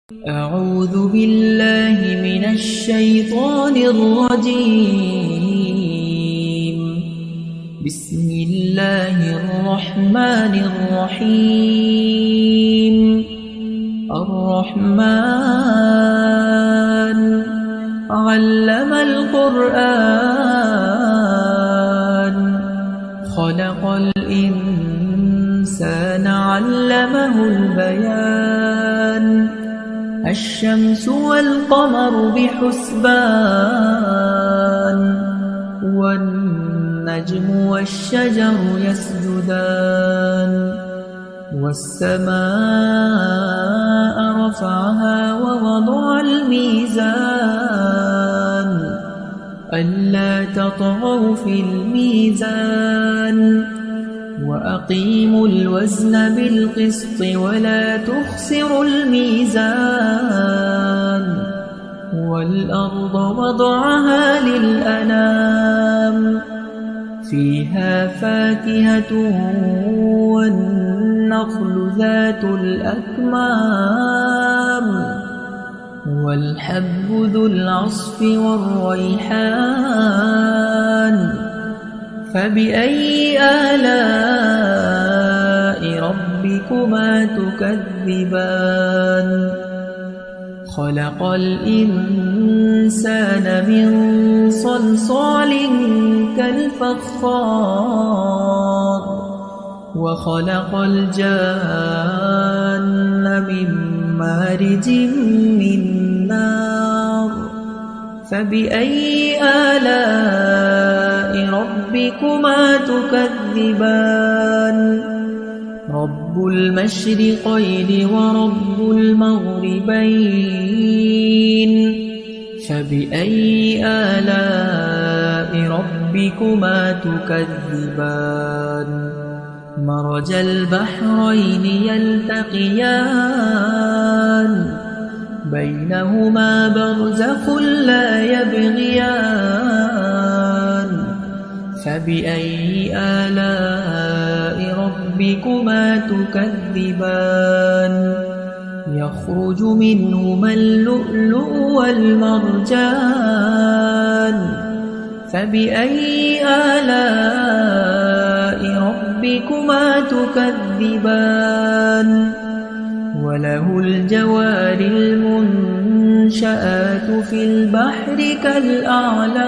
أعوذ بالله من الشيطان الرجيم. بسم الله الرحمن الرحيم. الرحمن علم القرآن خلق الإنسان علمه البيان الشمس والقمر بحسبان والنجم والشجر يسجدان والسماء رفعها ووضع الميزان ألا تطغوا في الميزان وأقيموا الوزن بالقسط ولا تخسروا الميزان والأرض وضعها للأنام فيها فاكهة والنخل ذات الأكمام والحب ذو العصف والريحان فبأي آلاء ربكما تكذبان خلق الإنسان من صلصال كالفخار وخلق الجان من مارج من نار فبأي آلاء ربكما تكذبان رب المشرقين ورب المغربين فبأي آلاء ربكما تكذبان مرج البحرين يلتقيان بينهما برزخ لا يبغيان فبأي آلاء ربكما تكذبان يخرج منهما اللؤلؤ والمرجان فبأي آلاء ربكما تكذبان وله الجوار المنشآت في البحر كالأعلام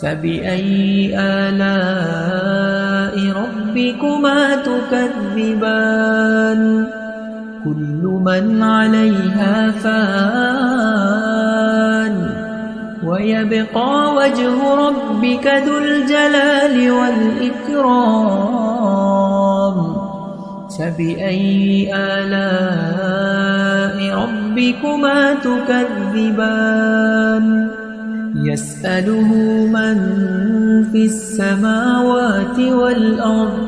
فبأي آلاء ربكما تكذبان كل من عليها فان ويبقى وجه ربك ذو الجلال والإكرام فبأي آلاء ربكما تكذبان يسأله من في السماوات والأرض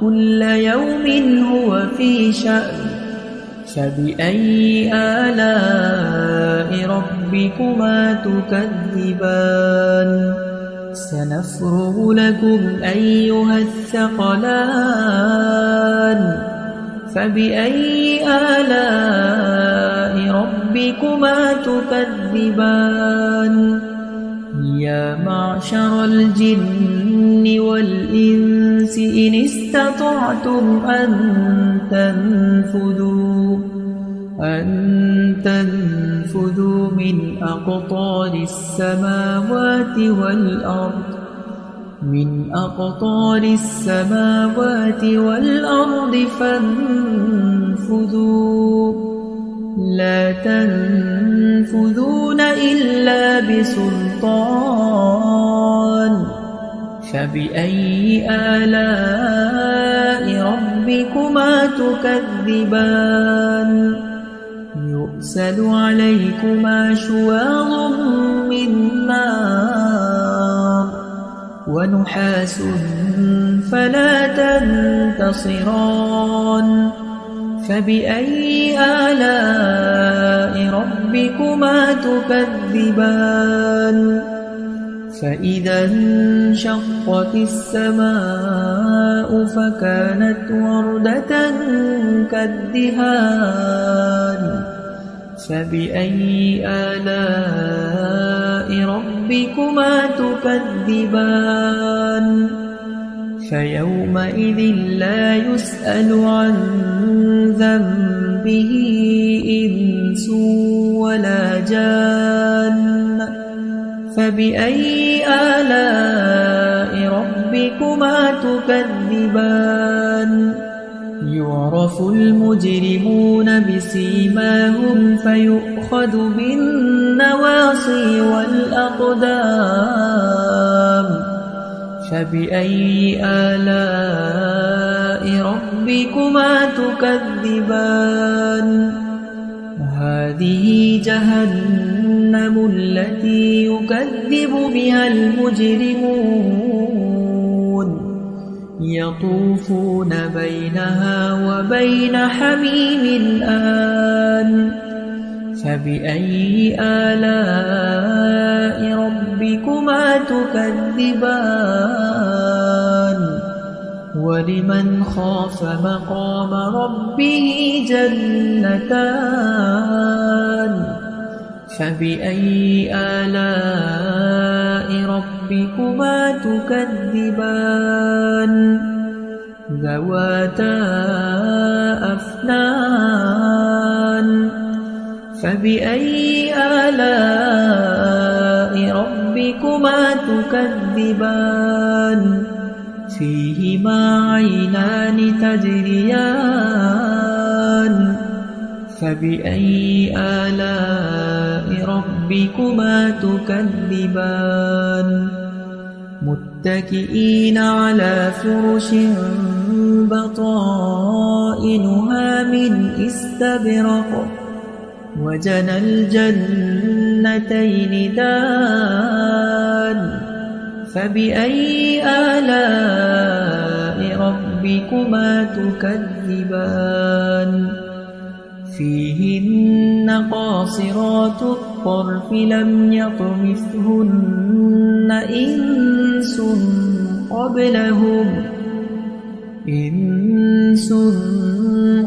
كل يوم هو في شأن فبأي آلاء ربكما تكذبان سنفرغ لكم أيها الثقلان فبأي آلاء ربكما تكذبان يا معشر الجن والإنس إن استطعتم أن تنفذوا من أقطار السماوات والأرض فانفذوا لا تنفذون إلا بسلطان فبأي آلاء ربكما تكذبان يرسل عليكما شواظ من نار ونحاس فلا تنتصران فبأي آلاء ربكما تكذبان فإذا انشقت السماء فكانت وردة كالدهان فبأي آلاء ربكما تكذبان فيومئذ لا يسأل عن ذنبه إنس ولا جان فبأي آلاء ربكما تكذبان يعرف المجرمون بسيماهم فيؤخذ بالنواصي والأقدام فبأي آلاء ربكما تكذبان هذه جهنم التي يكذب بها المجرمون يطوفون بينها وبين حميم آن فبأي آلاء ربكما تكذبان ولمن خاف مقام ربه جنتان فبأي آلاء ربكما تكذبان ذواتا أفنان فبأي آلاء ربكما تكذبان فيهما عينان تجريان فبأي آلاء ربكما تكذبان متكئين على فرش بطائنها من استبرق وجنى الجنتين دان فبأي آلاء ربكما تكذبان فيهن قاصرات الطرف لم يطمثهن إنس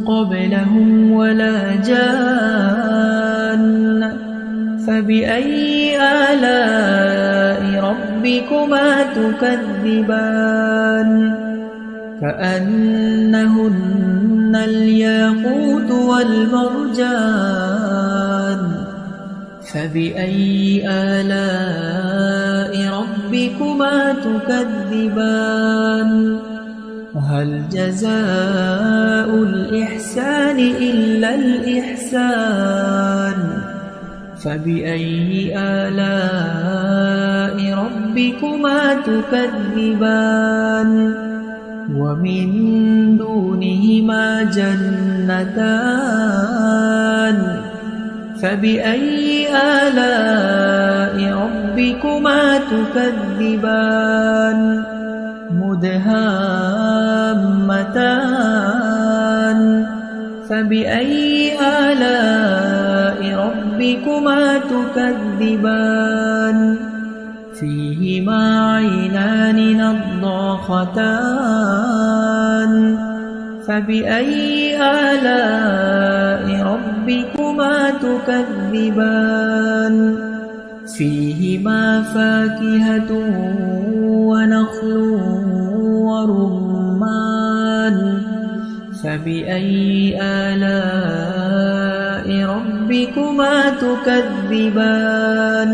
قبلهم ولا جان فبأي آلاء ربكما تكذبان كأنهن الياقوت والمرجان فبأي آلاء ربكما تكذبان هل جزاء الإحسان إلا الإحسان فبأي آلاء ربكما تكذبان ومن دونهما جنتان فبأي آلاء ربكما تكذبان مدهامتان فبأي آلاء ربكما تكذبان فيهما عينان نضاختان فبأي آلاء ربكما تكذبان فيهما فاكهة ونخل ورمان فبأي آلاء ربكما تكذبان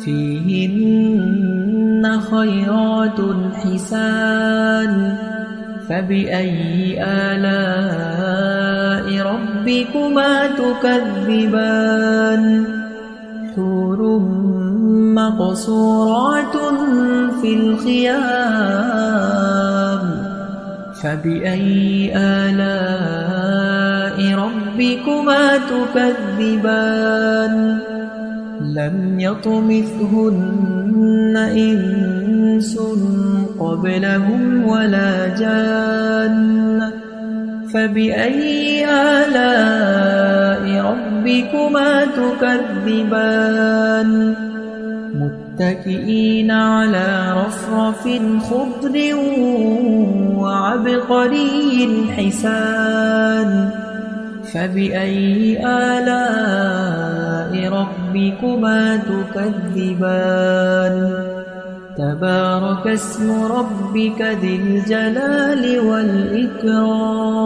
فيهن خيرات حسان فبأي آلاء ربكما تكذبان حور مقصورات في الخيام فبأي آلاء ربكما تكذبان لم يطمثهن إنس قبلهم ولا جان فبأي آلاء ربكما تكذبان متكئين على رفرف خضر وعبقري حسان فبأي آلاء ربكما تكذبان تبارك اسم ربك ذي الجلال والإكرام